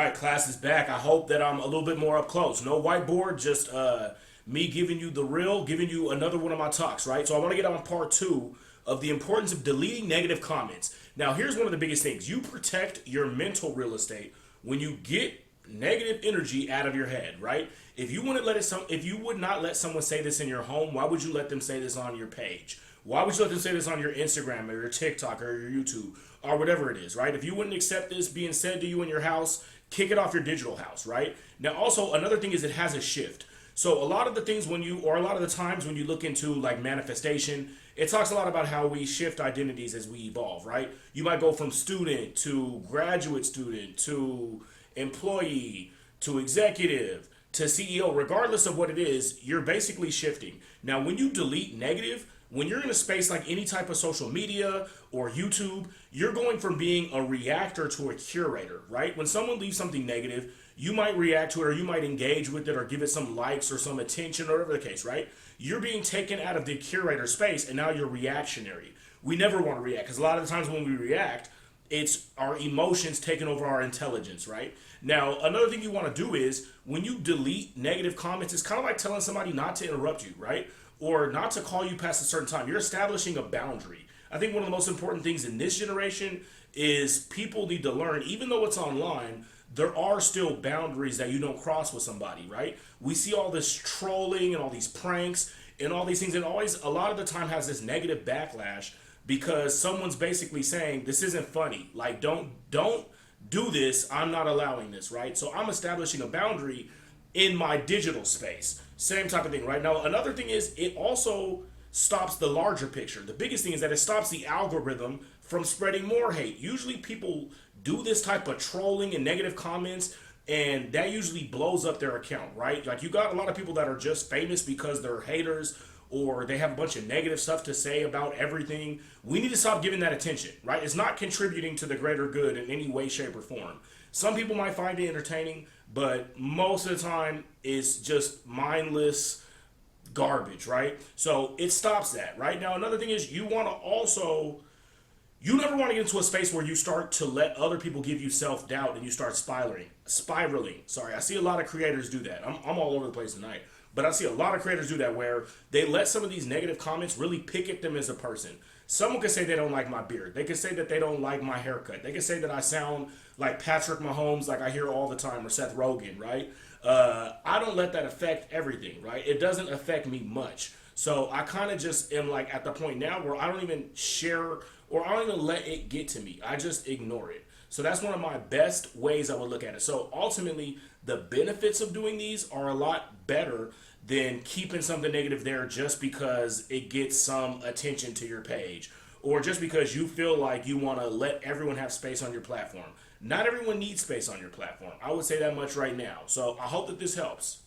All right, class is back. I hope that I'm a little bit more up close. No whiteboard, just me giving you the real, giving you another one of my talks, right? So I want to get on part two of the importance of deleting negative comments. Now, here's one of the biggest things. You protect your mental real estate when you get negative energy out of your head, right? If you would not let someone say this in your home, why would you let them say this on your page? Why would you let them say this on your Instagram or your TikTok or your YouTube or whatever it is, right? If you wouldn't accept this being said to you in your house, kick it off your digital house, right? Now, also, another thing is it has a shift. So a lot of the things or a lot of the times when you look into like manifestation, it talks a lot about how we shift identities as we evolve, right? You might go from student to graduate student to employee to executive to CEO, regardless of what it is, you're basically shifting. Now, when you delete negative, when you're in a space like any type of social media or YouTube, you're going from being a reactor to a curator, right? When someone leaves something negative, you might react to it or you might engage with it or give it some likes or some attention or whatever the case, right? You're being taken out of the curator space and now you're reactionary. We never want to react because a lot of the times when we react, it's our emotions taking over our intelligence, right? Now, another thing you want to do is when you delete negative comments, it's kind of like telling somebody not to interrupt you, right? Or not to call you past a certain time. You're establishing a boundary. I think one of the most important things in this generation is people need to learn, even though it's online, there are still boundaries that you don't cross with somebody, right? We see all this trolling and all these pranks and all these things, and always a lot of the time has this negative backlash because someone's basically saying this isn't funny. Like don't do this. I'm not allowing this, right? So I'm establishing a boundary in my digital space. Same type of thing, right? Now, another thing is it also stops the larger picture. The biggest thing is that it stops the algorithm from spreading more hate. Usually people do this type of trolling and negative comments and that usually blows up their account, right? Like you got a lot of people that are just famous because they're haters or they have a bunch of negative stuff to say about everything. We need to stop giving that attention, right? It's not contributing to the greater good in any way, shape, or form. Some people might find it entertaining, but most of the time it's just mindless garbage, right? So it stops that, right? Now, another thing is you never want to get into a space where you start to let other people give you self-doubt and you start spiraling. Sorry, I see a lot of creators do that. I'm all over the place tonight. But I see a lot of creators do that where they let some of these negative comments really pick at them as a person. Someone could say they don't like my beard. They could say that they don't like my haircut. They could say that I sound like Patrick Mahomes, like I hear all the time, or Seth Rogen, right? I don't let that affect everything, right? It doesn't affect me much. So I kind of just am like at the point now where I don't even share or I don't even let it get to me. I just ignore it. So that's one of my best ways I would look at it. So ultimately, the benefits of doing these are a lot better than keeping something negative there just because it gets some attention to your page or just because you feel like you want to let everyone have space on your platform. Not everyone needs space on your platform. I would say that much right now. So I hope that this helps.